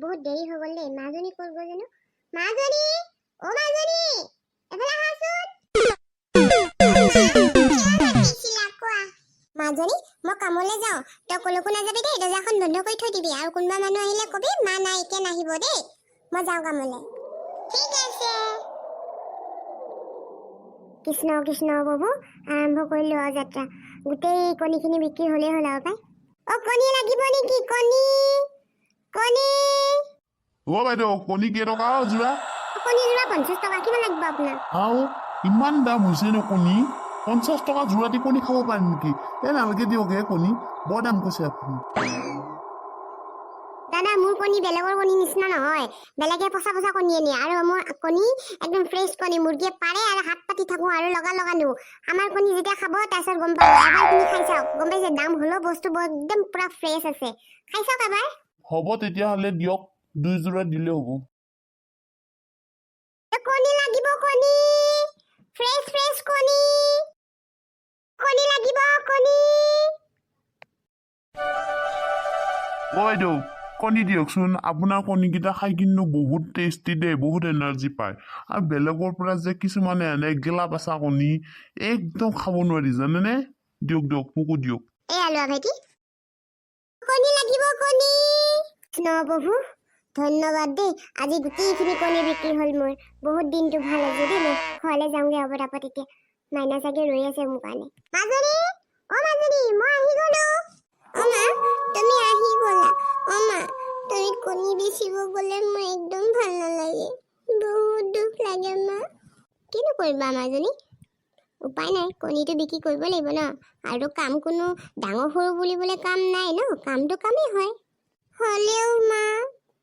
বহুত দেৰি হৈ গ'ল দেই মাজনী ক'ত গ'ল জানো মাজনী ও মাজনী এফালে আহাচোন মাজনী মই কামলৈ যাওঁ তই কলৈকো নাযাবি দেই দৰ্জাখন বন্ধ কৰি থৈ দিবি আৰু কোনোবা মানুহ আহিলে কবি মা নাই এতিয়া নাহিব দেই মই যাওঁ কামলৈ ঠিক আছে কৃষ্ণ কৃষ্ণ বাবু আৰম্ভ কৰিলো যাত্ৰা গোটেই কণীখিনি বিক্ৰী হ'লেই হ'ল আৰু পাই অ কণী লাগিব নেকি কণী কণী ও বাইদেউ কণী কেইটকা যোৰা কণী যোৰা 50 টকা কিমান লাগিব আপোনাৰ আও ইমান দাম হৈছে ন কণী 50 টকা যোৰাটি কণী খাব পাৰিম নেকি নালাগে দিয়ক কণী বৰ দাম কৈছে আপুনি দাদা মোৰ কণী বেলেগৰ কণী নিচিনা নহয় বেলেগে পচা পচা কণী নিয়ে আৰু মোৰ কণী একদম ফ্ৰেছ কণী মুৰ্গীয়ে পাৰে আৰু হাত পাতি থাকো আৰু লগা নিও আমাৰ কণী যেতিয়া খাব তাৰপিছত গম পাব এবাৰ কণী খাই চাওক গম পাইছে দাম হলেও বস্তুবোৰ একদম পুৰা ফ্ৰেছ আছে খাই চাওক এবাৰ হ'ব তেতিয়াহ'লে দিয়ক 2 যোৰা দিলে হ'ব কণী লাগিব কণী ফ্ৰেছ কণী কণী লাগিব কণী ও বাইদেউ কণী দিয়কচোন আপোনাৰ কণীকেইটা খাই কিন্তু বহুত টেষ্টি দেই বহুত এনাৰ্জি পায় আৰু বেলেগৰ পৰা যে কিছুমানে আনে গেলা পচা কণী একদম খাব নোৱাৰি জানেনে দিয়ক দিয়ক মোকো দিয়ক এই আলুৱা ভাইটি কণী লাগিব কণী ন প্ৰভু ধন্যবাদ দেই আজি গোটেইখিনি কণী বিক্ৰী হ'ল মোৰ বহুত দিনটো ভাল আছে দেই মই ঘৰলৈ যাওঁগৈ হ'ব তাপত এতিয়া মাইনা চাগে ৰৈ আছে মোৰ কাৰণে মাজনী ও মাজনী মই আহি গ'লো অমা তুমি আহি গ'লা অমা তুমি কণী বেচিব গ'লে মোৰ একদম ভাল নালাগে বহুত দুখ লাগে মা কিনো কৰিবা মাজনী উপায় নাই কণীটো বিক্ৰী কৰিব লাগিব ন আৰু কাম কোনো ডাঙৰ সৰু বুলিবলৈ কাম নাই ন কামটো কামেই হয় হ'লেও মা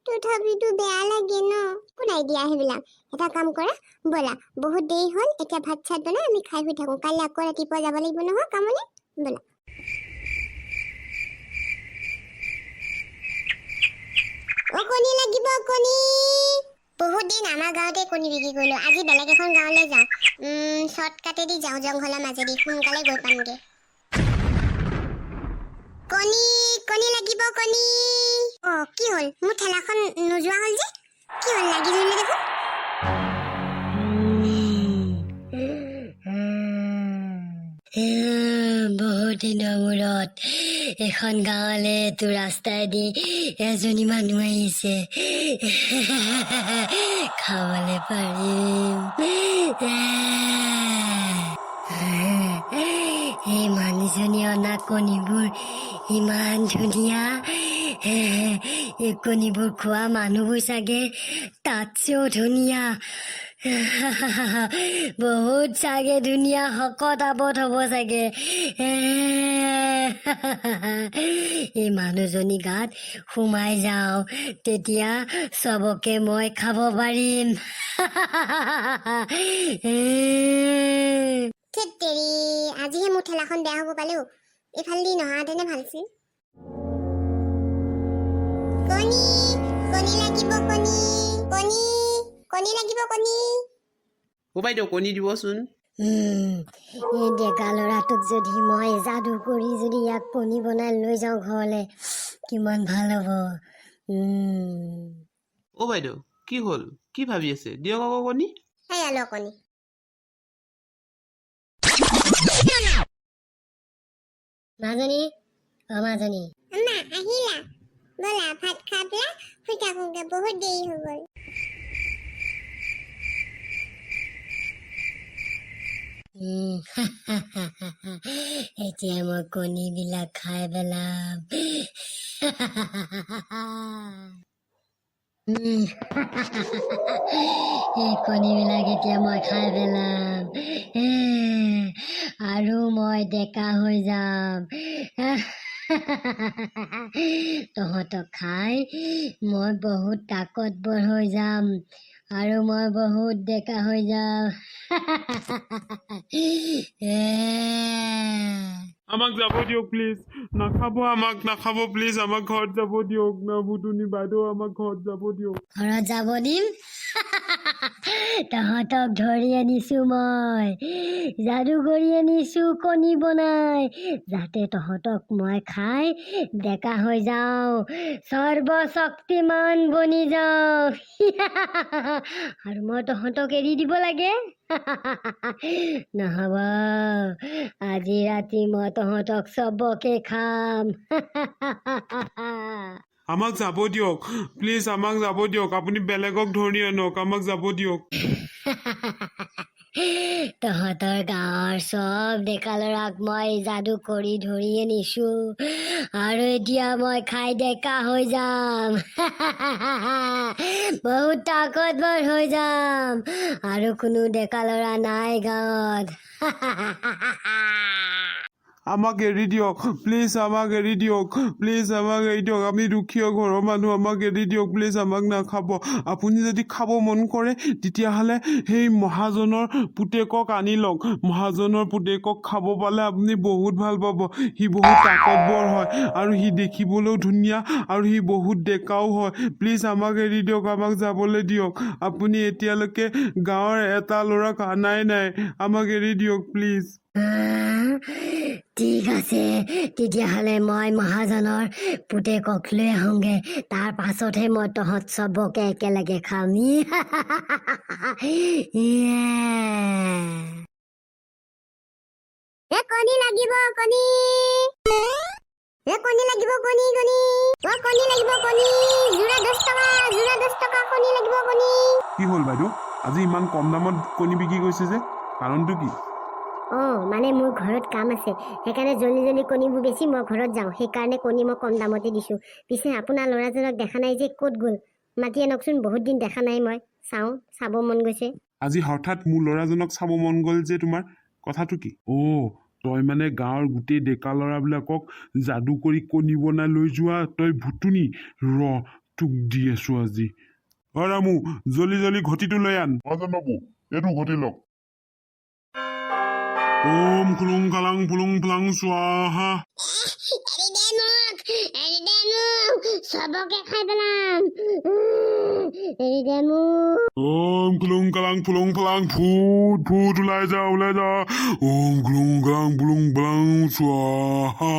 তথাপিতো বেয়া লাগে ন কোনাই দিয়া সেইবিলাক এটা কাম কৰা ব'লা বহুত দেৰি হ'ল এতিয়া ভাত চাত বনাই আমি খাই শুই থাকোঁ কাইলৈ আকৌ ৰাতিপুৱা যাব লাগিব নহয় কামলৈ ব'লা ও কণী লাগিব কণী বহুত দিন আমাৰ গাঁৱতে কণী বিক্ৰী কৰিলোঁ আজি বেলেগ এখন গাঁৱলৈ যাওঁ শ্বৰ্টকাটেদি যাওঁ জংঘলৰ মাজেদি সোনকালে গৈ পামগৈ কণী কণী লাগিব কণী অ কি হ'ল মোৰ ঠেলাখন নোযোৱা হ'ল যে কি হ'ল লাগি ধৰিলে দেখোন বহুত দিনৰ মূৰত এখন গাঁৱলে তোৰ ৰাস্তাইদি এজনী মানুহ আহিছে খাবলৈ পাৰিম এই মানুহজনী অনা কণীবোৰ ইমান ধুনীয়া এই কণীবোৰ খোৱা মানুহবোৰ চাগে তাতছেও ধুনীয়া বহুত চাগে ধুনীয়া শকত আবত হ'ব চাগে এই মানুহজনী গাত সোমাই যাওঁ তেতিয়া চবকে মই খাব পাৰিম তেৰি আজিহে মোৰ ঠেলাখন বেয়া হ'ব পালো এইফালেদি নহাহেঁতেনে ভাল আছিল কণী কণী লাগিব কণী কণী কণী লাগিব কণী ও বাইদেউ কণী দিবচোন এই ডেকা ল'ৰাটোক যদি মই যাদু কৰি যদি ইয়াক কণী বনাই লৈ যাওঁ ঘৰলৈ কিমান ভাল হ'ব ও বাইদেউ কি হ'ল কি ভাবি আছে দিয়ক আকৌ কণী সেয়া ল কণী মাজনী অ মাজনী আম্মা আহিলা ব'লা ভাত খাই পেলাই শুই থাকোঁগৈ বহুত দেৰি হৈ গ'ল এতিয়া মই কণীবিলাক খাই পেলাম এই কণীবিলাক এতিয়া মই খাই পেলাম আৰু মই ডেকা হৈ যাম তহঁতক খাই মই বহুত তাকতবৰ হৈ যাম আৰু মই বহুত ডেকা হৈ যাম আমাক যাব দিয়ক প্লিজ নাখাব আমাক নাখাব প্লিজ আমাক ঘৰত যাব দিয়ক না ভুতুনি বাইদেউ আমাক ঘৰত যাব দিয়ক ঘৰত যাব দিম তহঁতক ধৰি আনিছো মই যাদু কৰি আনিছো কণী বনাই যাতে তহঁতক মই খাই ডেকা হৈ যাওঁ সৰ্বশক্তিমান বনি যাওঁ আৰু মই তহঁতক এৰি দিব লাগে নহব আজি ৰাতি মই তহঁতক চবকে খাম আমাক যাব দিয়ক প্লিজ আমাক যাব দিয়ক আপুনি বেলেগক ধৰি আনক আমাক যাব দিয়ক তহঁতৰ গাঁৱৰ চব ডেকা ল'ৰাক মই যাদু কৰি ধৰি আনিছো আৰু এতিয়া মই খাই ডেকা হৈ যাম বহুত তাকতবৰ হৈ যাম আৰু কোনো ডেকা ল'ৰা নাই গাঁৱত আমাক এৰি দিয়ক প্লিজ আমাক এৰি দিয়ক প্লিজ আমাক এৰি দিয়ক আমি দুখীয়া ঘৰৰ মানুহ আমাক এৰি দিয়ক প্লিজ আমাক নাখাব আপুনি যদি খাব মন কৰে তেতিয়াহ'লে সেই মহাজনৰ পুতেকক আনি লওক মহাজনৰ পুতেকক খাব পালে আপুনি বহুত ভাল পাব সি বহুত তাকতবৰ হয় আৰু সি দেখিবলৈও ধুনীয়া আৰু সি বহুত ডেকাও হয় প্লিজ আমাক এৰি দিয়ক আমাক যাবলৈ দিয়ক আপুনি এতিয়ালৈকে গাঁৱৰ এটা ল'ৰাক আনাই নাই আমাক এৰি দিয়ক প্লিজ ঠিক আছে তেতিয়াহ'লে মই মহাজনৰ পুতেকক লৈ আহোঁগে তাৰ পাছতহে মই তহঁত চবকে একেলগে খাম কণী লাগিব কণী কণী লাগিব কণী কণী কণী লাগিব কণী যোৰা 10 টকা যোৰা 10 টকা কণী লাগিব কণী কি হ'ল বাইদেউ আজি ইমান কম দামত কণী বিক্ৰী কৰিছে যে কাৰণটো কি মানে মোৰ ঘৰত কাম আছে সেইকাৰণে জল্দি জল্দি কণীবোৰ বেছি মই ঘৰত যাওঁ সেইকাৰণে কণী মই কম দামতে দিছোঁ পিছে আপোনাৰ ল'ৰাজনক দেখা নাই যে ক'ত গ'ল মাতি আনকচোন বহুত দিন দেখা নাই মই চাব মন গৈছে আজি হঠাৎ মোৰ ল'ৰাজনক চাব মন গ'ল যে তোমাৰ কথাটো কি তই মানে গাঁৱৰ গোটেই ডেকা ল'ৰাবিলাকক যাদু কৰি কণী বনাই লৈ যোৱা তই ভুতুনি তোক দি আছো আজি ৰামু জল্দি জল্দি ঘটিটো লৈ আন নাজানো এইটো ঘটি লওক ওম খুলুং খালাং ফুলুং ফ্লাং স্বাহা চবকে খাই পেলাম এৰি দে মোক ওম খুলুং খালাং ফুলুং ফ্লাং ভূত ভূত ওলাই যা ওম খুলুং খালাং ফুলুং ফ্লাং স্বাহা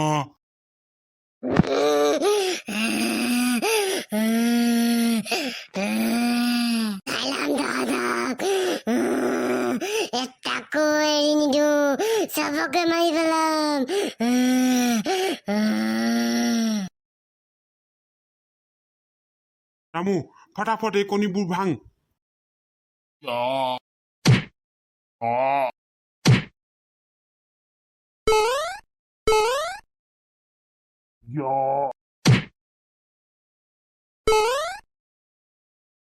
এটাকো এৰি নিদো চবকে মাৰি পেলাম ৰামু ফটাফট এই কণীবোৰ ভাং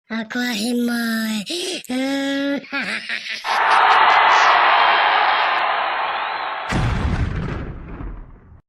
আকৌ আহিম মই